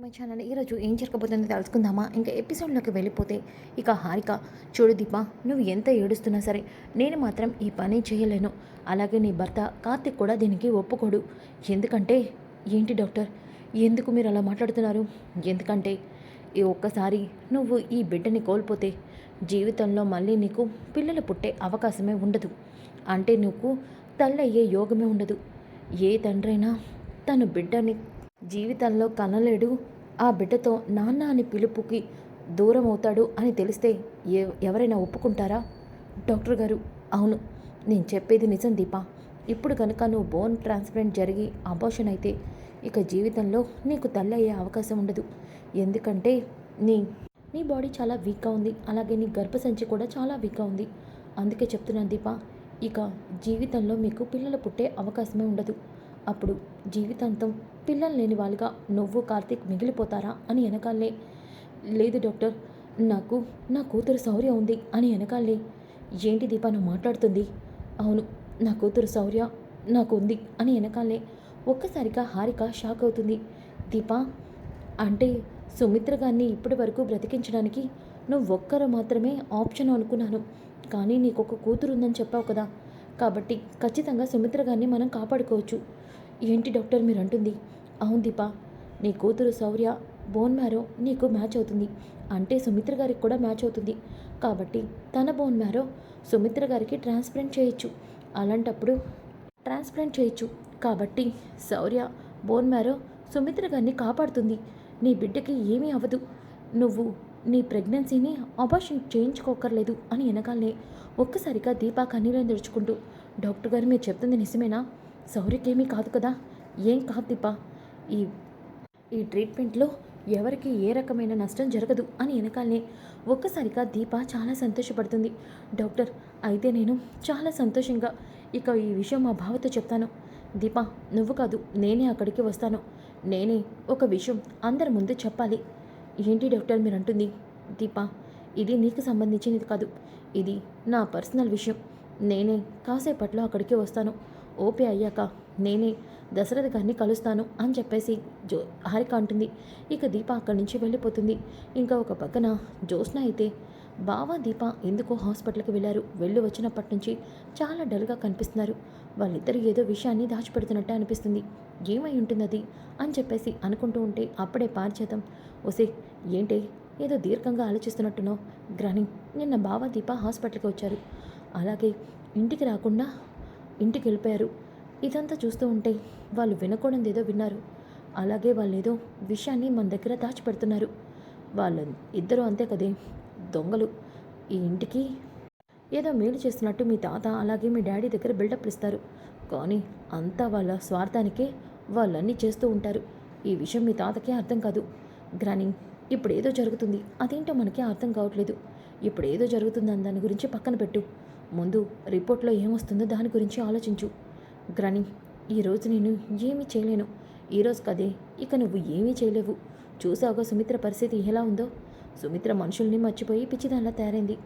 My channel. ఈరోజు ఏం జరగబోతుందో తెలుసుకుందామా? ఇంకా ఎపిసోడ్లోకి వెళ్ళిపోతే ఇక హారిక, చూడు దీప, నువ్వు ఎంత ఏడుస్తున్నా సరే నేను మాత్రం ఈ పని చేయలేను. అలాగే నీ భర్త కార్తిక్ కూడా దీనికి ఒప్పుకోడు. ఎందుకంటే ఏంటి డాక్టర్, ఎందుకు మీరు అలా మాట్లాడుతున్నారు? ఎందుకంటే ఈ ఒక్కసారి నువ్వు ఈ బిడ్డని కోల్పోతే జీవితంలో మళ్ళీ నీకు పిల్లలు పుట్టే అవకాశమే ఉండదు. అంటే నువ్వు తల్లయ్యే యోగమే ఉండదు. ఏ తండ్రైనా తను బిడ్డని జీవితంలో కనలేడు, ఆ బిడ్డతో నాన్న అని పిలుపుకి దూరం అవుతాడు అని తెలిస్తే ఎవరైనా ఒప్పుకుంటారా? డాక్టర్ గారు, అవును, నేను చెప్పేది నిజం దీప. ఇప్పుడు కనుక నువ్వు బోన్ ట్రాన్స్ప్లాంట్ జరిగి అబార్షన్ అయితే ఇక జీవితంలో నీకు తల్లి అయ్యే అవకాశం ఉండదు. ఎందుకంటే నీ నీ బాడీ చాలా వీక్గా ఉంది, అలాగే నీ గర్భసంచి కూడా చాలా వీక్గా ఉంది. అందుకే చెప్తున్నాను దీప, ఇక జీవితంలో మీకు పిల్లలు పుట్టే అవకాశమే ఉండదు. అప్పుడు జీవితాంతం పిల్లలు లేని వాళ్ళుగా నువ్వు కార్తీక్ మిగిలిపోతారా అని వెనకాలే, లేదు డాక్టర్, నాకు నా కూతురు శౌర్య ఉంది అని వెనకాలే. ఏంటి దీప నువ్వు మాట్లాడుతుంది? అవును, నా కూతురు శౌర్య నాకు ఉంది అని వెనకాలే. ఒక్కసారిగా హారిక షాక్ అవుతుంది. దీప, అంటే సుమిత్ర గారిని ఇప్పటి వరకు బ్రతికించడానికి నువ్వు ఒక్కరు మాత్రమే ఆప్షన్ అనుకున్నాను, కానీ నీకు ఒక కూతురు ఉందని చెప్పావు కదా, కాబట్టి ఖచ్చితంగా సుమిత్ర గారిని మనం కాపాడుకోవచ్చు. ఏంటి డాక్టర్ మీరు అంటుంది? అవును దీప, నీ కూతురు శౌర్య బోన్ మ్యారో నీకు మ్యాచ్ అవుతుంది, అంటే సుమిత్ర గారికి కూడా మ్యాచ్ అవుతుంది. కాబట్టి తన బోన్ మ్యారో సుమిత్ర గారికి ట్రాన్స్ప్లాంట్ చేయొచ్చు. అలాంటప్పుడు ట్రాన్స్ప్లాంట్ చేయొచ్చు కాబట్టి శౌర్య బోన్ మ్యారో సుమిత్ర గారిని కాపాడుతుంది. నీ బిడ్డకి ఏమీ అవ్వదు. నువ్వు నీ ప్రెగ్నెన్సీని అబార్షన్ చేయించుకోకర్లేదు అని వెనకాలనే. ఒక్కసారిగా దీపా కన్నీళ్ళని తెరుచుకుంటూ, డాక్టర్ గారు మీరు చెప్తుంది నిజమేనా? శౌర్యకేమీ కాదు కదా? ఏం కాదు దీప, ఈ ఈ ట్రీట్మెంట్లో ఎవరికి ఏ రకమైన నష్టం జరగదు అని వెనకాలనే. ఒక్కసారిగా దీప చాలా సంతోషపడుతుంది. డాక్టర్, అయితే నేను చాలా సంతోషంగా ఇక ఈ విషయం మా బావతో చెప్తాను. దీప, నువ్వు కాదు, నేనే అక్కడికి వస్తాను. నేనే ఒక విషయం అందరి ముందు చెప్పాలి. ఏంటి డాక్టర్ మీరు అంటుంది? దీప, ఇది నీకు సంబంధించినది కాదు, ఇది నా పర్సనల్ విషయం. నేనే కాసేపట్లో అక్కడికి వస్తాను. ఓపీ అయ్యాక నేనే దశరథ గారిని కలుస్తాను అని చెప్పేసి హారిక అంటుంది. ఇక దీప అక్కడి నుంచి వెళ్ళిపోతుంది. ఇంకా ఒక పక్కన జ్యోత్స్న అయితే, బావ దీప ఎందుకో హాస్పిటల్కి వెళ్ళారు. వెళ్ళి వచ్చినప్పటి నుంచి చాలా డల్గా కనిపిస్తున్నారు. వాళ్ళిద్దరు ఏదో విషయాన్ని దాచిపెడుతున్నట్టే అనిపిస్తుంది. ఏమై ఉంటుంది అది అని చెప్పేసి అనుకుంటూ ఉంటే అప్పుడే పారిచేతం, ఒసే ఏంటే ఏదో దీర్ఘంగా ఆలోచిస్తున్నట్టునో, గ్రాని నిన్న బావ దీప హాస్పిటల్కి వచ్చారు, అలాగే ఇంటికి రాకుండా ఇంటికి వెళ్ళిపోయారు. ఇదంతా చూస్తూ ఉంటే వాళ్ళు వినకూడదు ఏదో విన్నారు. అలాగే వాళ్ళు ఏదో విషయాన్ని మన దగ్గర దాచిపెడుతున్నారు. వాళ్ళు ఇద్దరు అంతే కదే, దొంగలు. ఈ ఇంటికి ఏదో మేలు చేస్తున్నట్టు మీ తాత అలాగే మీ డాడీ దగ్గర బిల్డప్ ఇస్తారు, కానీ అంతా వాళ్ళ స్వార్థానికే వాళ్ళన్నీ చేస్తూ ఉంటారు. ఈ విషయం మీ తాతకే అర్థం కాదు. గ్రాని, ఇప్పుడు ఏదో జరుగుతుంది, అదేంటో మనకే అర్థం కావట్లేదు. ఇప్పుడు ఏదో జరుగుతుందని దాని గురించి పక్కన పెట్టు, ముందు రిపోర్ట్లో ఏమొస్తుందో దాని గురించి ఆలోచించు. గ్రాని, ఈరోజు నేను ఏమీ చేయలేను. ఈరోజు కదే, ఇక నువ్వు ఏమీ చేయలేవు. చూసావుగా సుమిత్ర పరిస్థితి ఎలా ఉందో. సుమిత్ర మనుషుల్ని మర్చిపోయి పిచ్చిదానిలా తయారైంది.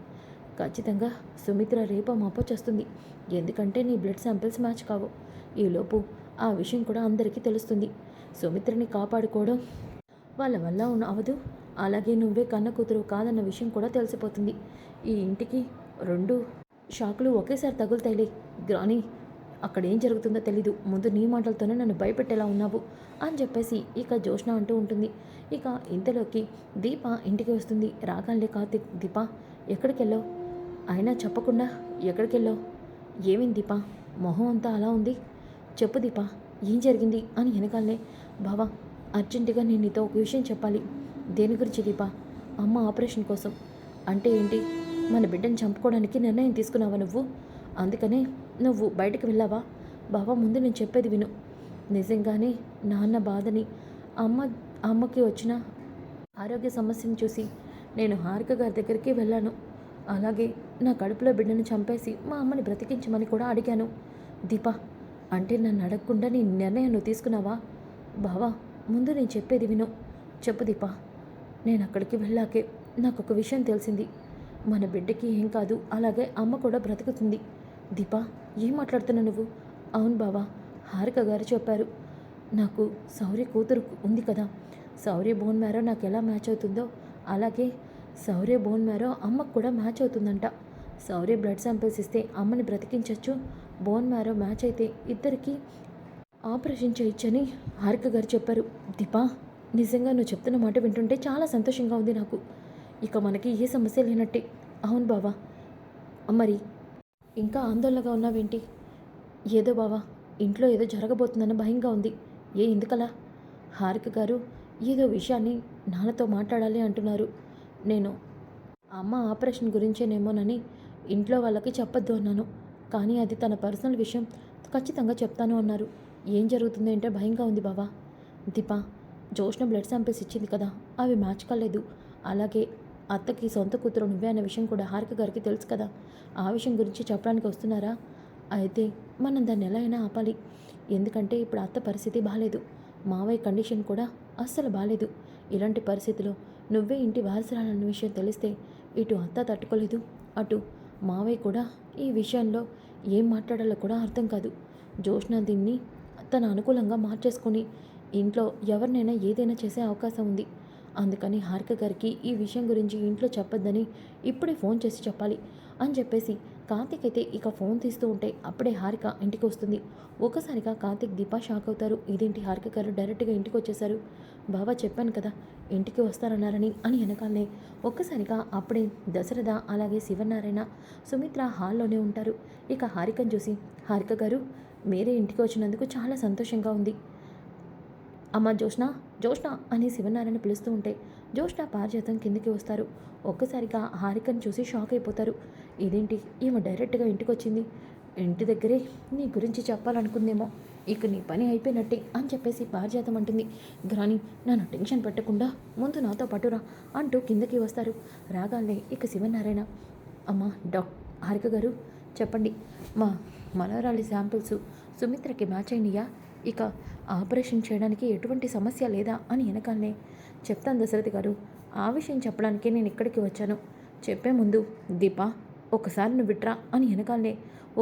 ఖచ్చితంగా సుమిత్ర రేపో మాపో చేస్తుంది, ఎందుకంటే నీ బ్లడ్ శాంపిల్స్ మ్యాచ్ కావు. ఈలోపు ఆ విషయం కూడా అందరికీ తెలుస్తుంది. సుమిత్రని కాపాడుకోవడం వాళ్ళ వల్ల అవదు, అలాగే నువ్వే కన్న కూతురు కాదన్న విషయం కూడా తెలిసిపోతుంది. ఈ ఇంటికి రెండు షాకులు ఒకేసారి తగులుతాయిలే. గ్రాని, అక్కడ ఏం జరుగుతుందో తెలీదు, ముందు నీ మాటలతోనే నన్ను భయపెట్టేలా ఉన్నావు అని చెప్పేసి ఇక జ్యోత్స్న అంటూ ఉంటుంది. ఇక ఇంతలోకి దీప ఇంటికి వస్తుంది. రాగానే కార్తిక్, దీప ఎక్కడికి వెళ్ళావు? అయినా చెప్పకుండా ఎక్కడికి వెళ్ళావు? ఏమైంది దీప, మొహం అంతా అలా ఉంది? చెప్పు దీప, ఏం జరిగింది అని వెనకాలనే. బావా, అర్జెంటుగా నేను నీతో ఒక విషయం చెప్పాలి. దేని గురించి దీప? అమ్మ ఆపరేషన్ కోసం. అంటే ఏంటి, మన బిడ్డను చంపుకోవడానికి నిర్ణయం తీసుకున్నావా నువ్వు? అందుకనే నువ్వు బయటకు వెళ్ళావా? బావా, ముందు నేను చెప్పేది విను. నిజంగానే నాన్న బాధని, అమ్మకి వచ్చిన ఆరోగ్య సమస్యను చూసి నేను హారిక గారి దగ్గరికి వెళ్ళాను. అలాగే నా కడుపులో బిడ్డను చంపేసి మా అమ్మని బ్రతికించమని కూడా అడిగాను. దీప, అంటే నన్ను అడగకుండా నీ నిర్ణయం నువ్వు తీసుకున్నావా? బావా, ముందు నేను చెప్పేది విను. చెప్పు దీప. నేను అక్కడికి వెళ్ళాకే నాకు ఒక విషయం తెలిసింది. మన బిడ్డకి ఏం కాదు, అలాగే అమ్మ కూడా బ్రతుకుతుంది. దీప, ఏం మాట్లాడుతున్నావు నువ్వు? అవును బావా, హారిక గారు చెప్పారు. నాకు శౌర్య కూతురు ఉంది కదా, శౌర్య బోన్ మ్యారో నాకు ఎలా మ్యాచ్ అవుతుందో అలాగే శౌర్య బోన్ మ్యారో అమ్మకు కూడా మ్యాచ్ అవుతుందంట. శౌర్య బ్లడ్ శాంపిల్స్ ఇస్తే అమ్మని బ్రతికించవచ్చు, బోన్ మ్యారో మ్యాచ్ అయితే ఇద్దరికి ఆపరేషన్ చేయొచ్చని హారిక గారు చెప్పారు. దీపా, నిజంగా నువ్వు చెప్తున్న మాట వింటుంటే చాలా సంతోషంగా ఉంది నాకు. ఇక మనకి ఏ సమస్య లేనట్టే. అవును బావా, మరి ఇంకా ఆందోళనగా ఉన్నావేంటి? ఏదో బావా, ఇంట్లో ఏదో జరగబోతుందన్న భయంగా ఉంది. ఎందుకలా? హారిక గారు ఏదో విషయాన్ని నాన్నతో మాట్లాడాలి అంటున్నారు. నేను అమ్మ ఆపరేషన్ గురించేనేమోనని ఇంట్లో వాళ్ళకి చెప్పొద్దు అన్నాను. కానీ అది తన పర్సనల్ విషయం, ఖచ్చితంగా చెప్తాను అన్నారు. ఏం జరుగుతుందో ఏంటో భయంగా ఉంది బావా. దీపా, జోష్న బ్లడ్ శాంపిల్స్ ఇచ్చింది కదా, అవి మ్యాచ్ కాలేదు. అలాగే అత్తకి సొంత కూతురు నువ్వే అనే విషయం కూడా హారిక గారికి తెలుసు కదా. ఆ విషయం గురించి చెప్పడానికి వస్తున్నారా? అయితే మనం దాన్ని ఎలా అయినా ఆపాలి. ఎందుకంటే ఇప్పుడు అత్త పరిస్థితి బాగాలేదు, మావయ్య కండిషన్ కూడా అస్సలు బాగాలేదు. ఇలాంటి పరిస్థితిలో నువ్వే ఇంటి వారసురాలన్న విషయం తెలిస్తే ఇటు అత్త తట్టుకోలేదు, అటు మావయ్య కూడా ఈ విషయంలో ఏం మాట్లాడాలో కూడా అర్థం కాదు. జోష్న దీన్ని తన అనుకూలంగా మార్చేసుకొని ఇంట్లో ఎవరినైనా ఏదైనా చేసే అవకాశం ఉంది. అందుకని హారిక గారికి ఈ విషయం గురించి ఇంట్లో చెప్పొద్దని ఇప్పుడే ఫోన్ చేసి చెప్పాలి అని చెప్పేసి కార్తీక్ అయితే ఇక ఫోన్ తీస్తూ ఉంటే అప్పుడే హారిక ఇంటికి వస్తుంది. ఒకసారిగా కార్తీక్ దీప షాక్ అవుతారు. ఇదేంటి హారిక గారు డైరెక్ట్గా ఇంటికి వచ్చేసారు? బాబా చెప్పాను కదా ఇంటికి వస్తారన్నారని అని వెనకాలనే ఒక్కసారిగా అప్పుడే దశరథ అలాగే శివనారాయణ సుమిత్ర హాల్లోనే ఉంటారు. ఇక హారికను చూసి, హారిక గారు మీరే ఇంటికి వచ్చినందుకు చాలా సంతోషంగా ఉంది. అమ్మ జోష్న, జోష్న అని శివనారాయణ పిలుస్తూ ఉంటే జోష్న పారిజాతం కిందికి వస్తారు. ఒక్కసారిగా హారికను చూసి షాక్ అయిపోతారు. ఇదేంటి ఈమె డైరెక్ట్గా ఇంటికి వచ్చింది? ఇంటి దగ్గరే నీ గురించి చెప్పాలనుకుందేమో, ఇక నీ పని అయిపోయినట్టే అని చెప్పేసి పారిజాతం అంటుంది. కానీ నన్ను టెన్షన్ పెట్టకుండా ముందు నాతో పట్టురా అంటూ కిందకి వస్తారు. రాగానే ఇక శివనారాయణ, అమ్మ హారిక గారు చెప్పండి, మా మనవరాలి శాంపిల్స్ సుమిత్రకి మ్యాచ్ అయినాయా? ఇక ఆపరేషన్ చేయడానికి ఎటువంటి సమస్య లేదా అని వెనకాలనే, చెప్తాను దశరథి గారు, ఆ విషయం చెప్పడానికే నేను ఇక్కడికి వచ్చాను. చెప్పే ముందు దీపా ఒకసారి నువ్వు విట్రా అని వెనకాలనే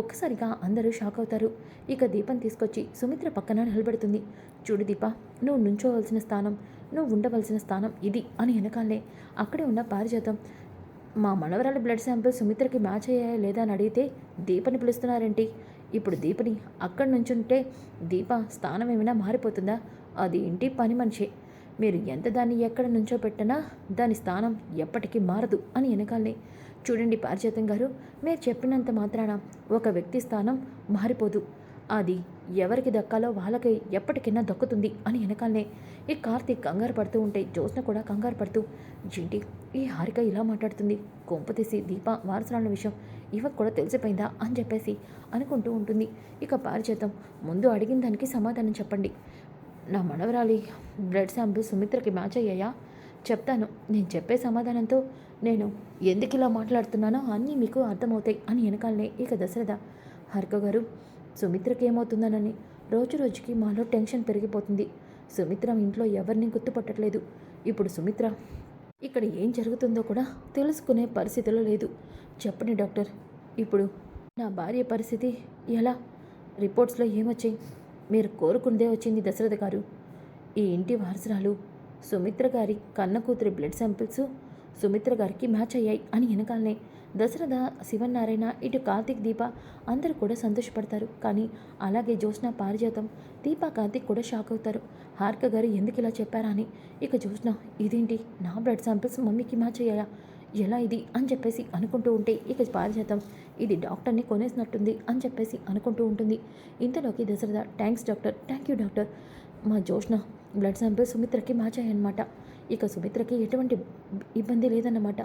ఒక్కసారిగా అందరూ షాక్ అవుతారు. ఇక దీపం తీసుకొచ్చి సుమిత్ర పక్కన నిలబెడుతుంది. చూడు దీపా, నువ్వు నుంచోవలసిన స్థానం, నువ్వు ఉండవలసిన స్థానం ఇది అని వెనకాలనే అక్కడే ఉన్న పారిజాతం, మా మనవరాలి బ్లడ్ శాంపిల్ సుమిత్రకి మ్యాచ్ అయ్యాయా లేదా అని అడిగితే దీపని పిలుస్తున్నారేంటి? ఇప్పుడు దీపని అక్కడి నుంచుంటే దీప స్థానం ఏమైనా మారిపోతుందా? అది ఇంటి పని మనిషే. మీరు ఎంత దాన్ని ఎక్కడ నుంచో పెట్టినా దాని స్థానం ఎప్పటికీ మారదు అని వెనకాలనే, చూడండి పారిజాతం గారు, మీరు చెప్పినంత మాత్రాన ఒక వ్యక్తి స్థానం మారిపోదు. అది ఎవరికి దక్కాలో వాళ్ళకి ఎప్పటికైనా దక్కుతుంది అని వెనకాలనే ఈ కార్తీక్ కంగారు పడుతూ ఉంటే జ్యోత్స్న కూడా కంగారు పడుతూ, ఏంటి ఈ హారిక ఇలా మాట్లాడుతుంది, కొంపతీసి దీప వారసురాల విషయం ఇవకు కూడా తెలిసిపోయిందా అని చెప్పేసి అనుకుంటూ ఉంటుంది. ఇక పారిజాతం, ముందు అడిగిన దానికి సమాధానం చెప్పండి. నా మనవరాలి బ్లడ్ శాంపిల్ సుమిత్రకి మ్యాచ్ అయ్యాయా? చెప్తాను. నేను చెప్పే సమాధానంతో నేను ఎందుకు ఇలా మాట్లాడుతున్నానో అన్నీ మీకు అర్థమవుతాయి అని వెనకాలనే ఇక దశరథ, హారిక గారు, సుమిత్రకి ఏమవుతుందనని రోజు రోజుకి మాలో టెన్షన్ పెరిగిపోతుంది. సుమిత్ర ఇంట్లో ఎవరిని గుర్తుపట్టట్లేదు. ఇప్పుడు సుమిత్ర ఇక్కడ ఏం జరుగుతుందో కూడా తెలుసుకునే పరిస్థితిలో లేదు. చెప్పండి డాక్టర్, ఇప్పుడు నా భార్య పరిస్థితి ఎలా? రిపోర్ట్స్లో ఏమొచ్చాయి? మీరు కోరుకుందే వచ్చింది దశరథ గారు. ఈ ఇంటి వారసురాలు సుమిత్ర గారి కన్న కూతురి బ్లడ్ శాంపిల్స్ సుమిత్ర గారికి మ్యాచ్ అయ్యాయి అని వెనకాలనే దశరథ, శివనారాయణ, ఇటు కార్తీక్, దీప అందరూ కూడా సంతోషపడతారు. కానీ అలాగే జ్యోత్స్న, పారిజాతం, దీప, కార్తీక్ కూడా షాక్ అవుతారు. హారిక గారు ఎందుకు ఇలా చెప్పారా అని. ఇక జ్యోత్స్న, ఇదేంటి నా బ్లడ్ శాంపిల్స్ మమ్మీకి మ్యాచ్ అయ్యాయా, ఎలా ఇది అని చెప్పేసి అనుకుంటూ ఉంటే ఇక పారిజాతం, ఇది డాక్టర్ని కొనేసినట్టుంది అని చెప్పేసి అనుకుంటూ ఉంటుంది. ఇంతలోకి Dasharatha, thanks doctor, thank you doctor, మా జ్యోత్స్న బ్లడ్ శాంపిల్ సుమిత్రకి మ్యాచ్ అయ్యాయన్నమాట. ఇక సుమిత్రకి ఎటువంటి ఇబ్బంది లేదన్నమాట.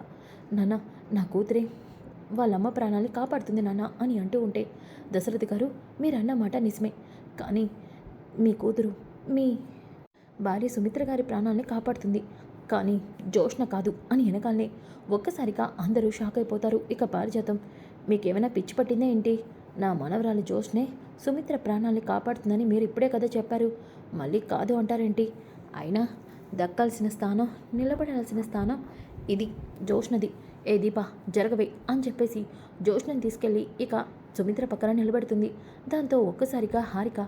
నాన్న, నా కూతురే వాళ్ళమ్మ ప్రాణాలని కాపాడుతుంది నాన్న అని అంటూ ఉంటే, దశరథి గారు మీరు మాట నిజమే, కానీ మీ కూతురు మీ భార్య సుమిత్ర గారి ప్రాణాలని కాపాడుతుంది, కానీ జోష్న కాదు అని వెనకాలనే ఒక్కసారిగా అందరూ షాక్ అయిపోతారు. ఇక పారిజాతం, మీకేమైనా పిచ్చి పట్టిందే ఏంటి? నా మనవరాలు జోష్నే సుమిత్ర ప్రాణాలని కాపాడుతుందని మీరు ఇప్పుడే కదా చెప్పారు, మళ్ళీ కాదు అంటారేంటి? అయినా దక్కాల్సిన స్థానం, నిలబడాల్సిన స్థానం ఇది జోష్నది. ఏ దీప జరగవే అని చెప్పేసి జోష్నని తీసుకెళ్ళి ఇక సుమిత్ర పక్కన నిలబెడుతుంది. దాంతో ఒక్కసారిగా హారిక,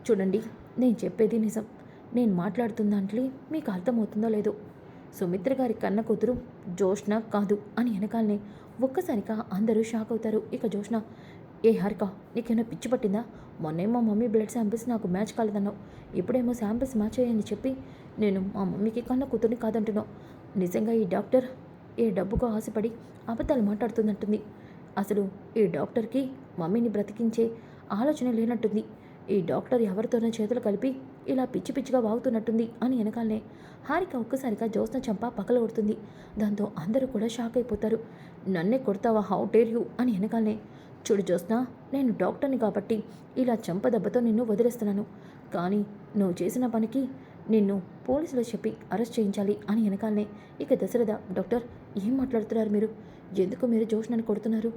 చూడండి నేను చెప్పేది నిజం, నేను మాట్లాడుతున్న దాంట్లో మీకు అర్థమవుతుందో లేదో. సుమిత్ర గారి కన్న కూతురు జోష్న కాదు అని వెనకాలనే ఒక్కసారిగా అందరూ షాక్ అవుతారు. ఇక జోష్న, ఏ హారిక, నీకేమైనా పిచ్చి పట్టిందా? మొన్నేమో మమ్మీ బ్లడ్ శాంపిల్స్ నాకు మ్యాచ్ కాలేదన్నావు, ఇప్పుడేమో శాంపిల్స్ మ్యాచ్ అయ్యాయని చెప్పి నేను మా మమ్మీకి కన్న కూతుర్ని కాదంటున్నావు. నిజంగా ఈ డాక్టర్ ఏ డబ్బుకు ఆశపడి అబద్ధాలు మాట్లాడుతుందంటుంది. అసలు ఈ డాక్టర్కి మమ్మీని బ్రతికించే ఆలోచన లేనట్టుంది. ఈ డాక్టర్ ఎవరితోనో చేతులు కలిపి ఇలా పిచ్చి పిచ్చిగా వాగుతున్నట్టుంది అని వెనకాలనే హారిక ఒక్కసారిగా జ్యోత్స్న చంప పగలగొడుతుంది. దాంతో అందరూ కూడా షాక్ అయిపోతారు. నన్నే కొడతావా, హౌ డేర్ యూ అని వెనకాలనే. చూడు జ్యోత్స్న, నేను డాక్టర్ని కాబట్టి ఇలా చంపదెబ్బతో నిన్ను వదిలేస్తున్నాను. కానీ నువ్వు చేసిన పనికి నిన్ను పోలీసులు చెప్పి అరెస్ట్ చేయించాలి అని వెనకాలనే ఇక దశరథ, డాక్టర్ ఏం మాట్లాడుతున్నారు మీరు? ఎందుకు మీరు జోష్నని కొడుతున్నారు?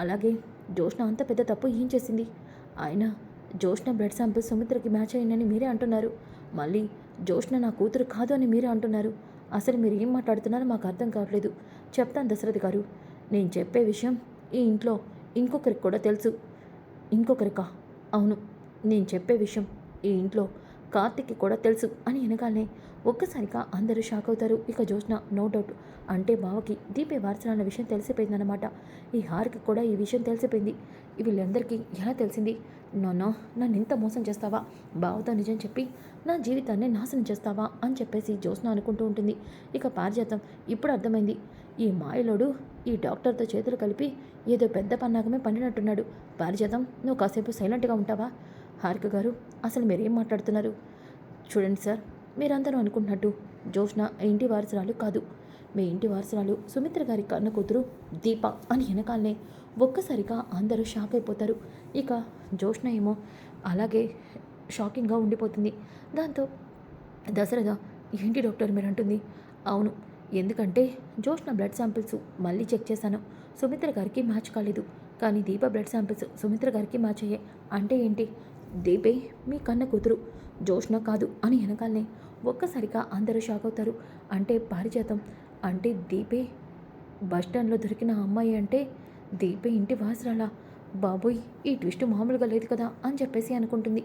అలాగే జోష్న అంత పెద్ద తప్పు ఏం చేసింది? ఆయన జోష్న బ్లడ్ శాంపిల్ సుమిత్రకి మ్యాచ్ అయ్యిందని మీరే అంటున్నారు. మళ్ళీ జోష్న నా కూతురు కాదు అని మీరే అంటున్నారు. అసలు మీరు ఏం మాట్లాడుతున్నారో మాకు అర్థం కావట్లేదు. చెప్తాను దశరథ్ గారు. నేను చెప్పే విషయం ఈ ఇంట్లో ఇంకొకరికి కూడా తెలుసు. ఇంకొకరికా? అవును, నేను చెప్పే విషయం ఈ ఇంట్లో కార్తిక్కి కూడా తెలుసు అని వెనకాలనే ఒక్కసారిగా అందరూ షాక్ అవుతారు. ఇక జోష్న, నో డౌట్, అంటే బావకి దీపే వారసులన్న విషయం తెలిసిపోయిందన్నమాట. ఈ హార్కి కూడా ఈ విషయం తెలిసిపోయింది. వీళ్ళందరికీ ఎలా తెలిసింది? నన్ను ఇంత మోసం చేస్తావా? బావతో నిజం చెప్పి నా జీవితాన్ని నాశనం చేస్తావా అని చెప్పేసి జోష్న అనుకుంటూ ఉంటుంది. ఇక పారిజాతం, ఇప్పుడు అర్థమైంది. ఈ మాయలోడు ఈ డాక్టర్తో చేతులు కలిపి ఏదో పెద్ద పన్నాగమే పండినట్టున్నాడు. పారిజాతం, నువ్వు కాసేపు సైలెంట్గా ఉంటావా? హారిక గారు, అసలు మీరేం మాట్లాడుతున్నారు? చూడండి సార్, మీరందరూ అనుకుంటున్నట్టు జోష్న ఇంటి వారసురాలు కాదు. మీ ఇంటి వారసురాలు సుమిత్ర గారి కన్న కూతురు దీప అని వెనకాలనే ఒక్కసారిగా అందరూ షాక్ అయిపోతారు. ఇక జోష్న ఏమో అలాగే షాకింగ్గా ఉండిపోతుంది. దాంతో దశరథ, ఏంటి డాక్టర్ మీరు అంటుంది? అవును, ఎందుకంటే జోష్న బ్లడ్ శాంపిల్స్ మళ్ళీ చెక్ చేశాను. సుమిత్ర గారికి మ్యాచ్ కాలేదు. కానీ దీప బ్లడ్ శాంపిల్స్ సుమిత్ర గారికి మ్యాచ్ అయ్యాయి. అంటే ఏంటి? దీపే మీ కన్న కూతురు, జోష్న కాదు అని వెనకాలనే ఒక్కసారిగా అందరూ షాక్ అవుతారు. అంటే పారిజాతం, అంటే దీపే బస్టాండ్లో దొరికిన అమ్మాయి అంటే దీపే ఇంటి వాసరాలా? బాబోయ్, ఈ ట్విస్ట్ మామూలుగా లేదు కదా అని చెప్పేసి అనుకుంటుంది.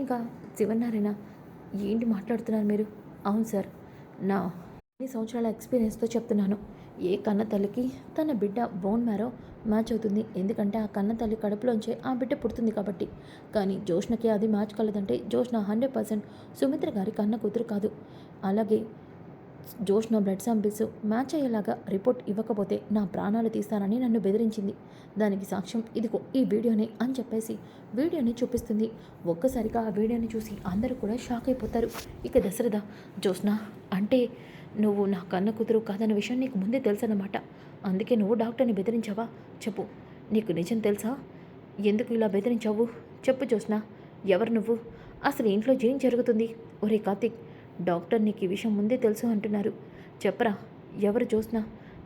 ఇంకా శివనారాయణ, ఏంటి మాట్లాడుతున్నారు మీరు? అవును సార్, నా ఎన్ని సంవత్సరాల ఎక్స్పీరియన్స్తో చెప్తున్నాను. ఏ కన్న తల్లికి తన బిడ్డ బోన్ మ్యారో మ్యాచ్ అవుతుంది. ఎందుకంటే ఆ కన్న తల్లి కడుపులోంచే ఆ బిడ్డ పుడుతుంది కాబట్టి. కానీ జోష్నకి అది మ్యాచ్ కాలేదంటే జోష్న 100% సుమిత్ర గారి కన్న కూతురు కాదు. అలాగే జోష్న బ్లడ్ శాంపిల్స్ మ్యాచ్ అయ్యేలాగా రిపోర్ట్ ఇవ్వకపోతే నా ప్రాణాలు తీస్తానని నన్ను బెదిరించింది. దానికి సాక్ష్యం ఇదిగో ఈ వీడియోనే అని చెప్పేసి వీడియోని చూపిస్తుంది. ఒక్కసారిగా ఆ వీడియోని చూసి అందరూ కూడా షాక్ అయిపోతారు. ఇక దశరథ, జోష్న, అంటే నువ్వు నా కన్న కూతురు కాదన్న విషయం నీకు ముందే తెలుసన్నమాట. అందుకే నువ్వు డాక్టర్ని బెదిరించావా? చెప్పు, నీకు నిజం తెలుసా? ఎందుకు ఇలా బెదిరించావు? చెప్పు జోష్న, ఎవరు నువ్వు? అసలు ఇంట్లో ఏం జరుగుతుంది? ఒరే కార్తిక్, డాక్టర్ నీకు ఈ విషయం ముందే తెలుసు అంటున్నారు. చెప్పరా, ఎవరు జోష్న?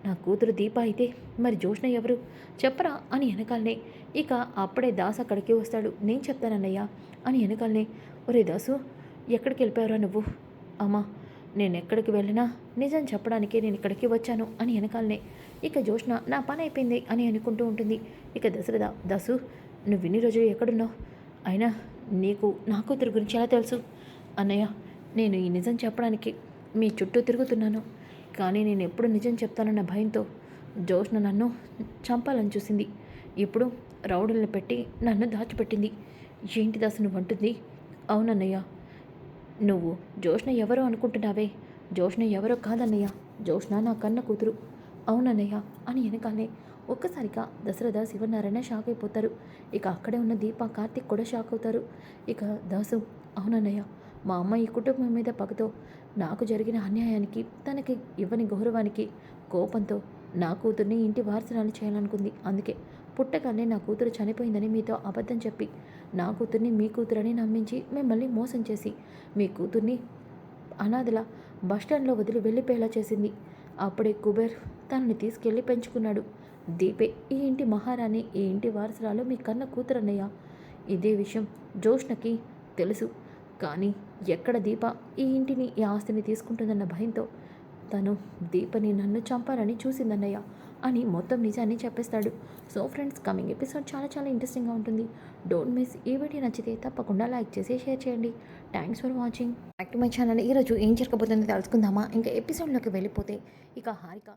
నా కూతురు దీప అయితే మరి జోష్న ఎవరు? చెప్పరా అని వెనకాలనే ఇక అప్పుడే దాసు అక్కడికి వస్తాడు. నేను చెప్తానన్నయ్యా అని వెనకాలనే, ఒరే దాసు, ఎక్కడికి వెళ్ళిపోయారా నువ్వు? అమ్మా, నేను ఎక్కడికి వెళ్ళినా నిజం చెప్పడానికే నేను ఇక్కడికి వచ్చాను అని వెనకాలనే ఇక జోష్న నా పని అయిపోయింది అని అనుకుంటూ ఉంటుంది. ఇక దశరథ, దాసు, నువ్వు ఇన్ని రోజులు ఎక్కడున్నావు? అయినా నీకు నా కూతురు గురించి ఎలా తెలుసు? అన్నయ్య, నేను ఈ నిజం చెప్పడానికి మీ చుట్టూ తిరుగుతున్నాను. కానీ నేను ఎప్పుడు నిజం చెప్తానన్న భయంతో జోష్న నన్ను చంపాలని చూసింది. ఇప్పుడు రౌడీలను పెట్టి నన్ను దాచిపెట్టింది. ఏంటి దాసు నువ్వు అంటుంది? అవునన్నయ్య, నువ్వు జోష్న ఎవరో అనుకుంటున్నావే, జోష్న ఎవరో కాదన్నయ్య, జోష్న నా కన్న కూతురు. అవునన్నయ్య అని వెనకాలనే ఒక్కసారిగా దశరథ శివనారాయణ షాక్ అయిపోతారు. ఇక అక్కడే ఉన్న దీప కార్తిక్ కూడా షాక్ అవుతారు. ఇక దాసు, అవునన్నయ్య, మా అమ్మ ఈ కుటుంబం మీద పగతో నాకు జరిగిన అన్యాయానికి తనకి ఇవ్వని గౌరవానికి కోపంతో నా కూతుర్ని ఇంటి వారసురాలు చేయాలనుకుంది. అందుకే పుట్టగానే నా కూతురు చనిపోయిందని మీతో అబద్ధం చెప్పి నా కూతుర్ని మీ కూతురని నమ్మించి మిమ్మల్ని మోసం చేసి మీ కూతుర్ని అనాథల బస్టాండ్లో వదిలి వెళ్ళిపోయేలా చేసింది. అప్పుడే కుబేర్ తనని తీసుకెళ్ళి పెంచుకున్నాడు. దీపే ఈ ఇంటి మహారాణి, ఈ ఇంటి వారసురాలు మీ కన్న కూతురన్నయ్య. ఇదే విషయం జోష్నకి తెలుసు. కానీ ఎక్కడ దీప ఈ ఇంటిని, ఈ ఆస్తిని తీసుకుంటుందన్న భయంతో తను దీపని నన్ను చంపాలని చూసిందన్నయ్య. అని మొత్తం నిజాన్ని చెప్పేస్తాడు. సో ఫ్రెండ్స్, కమింగ్ ఎపిసోడ్ చాలా చాలా ఇంట్రెస్టింగ్గా ఉంటుంది. Don't miss. ఈ వీడియో నచ్చితే తప్పకుండా లైక్ చేసి షేర్ చేయండి. Thanks for watching back to my channel. ఈరోజు ఏం జరగబోతుందో తెలుసుకుందామా? ఇంకా ఎపిసోడ్లోకి వెళ్ళిపోతే ఇక హారిక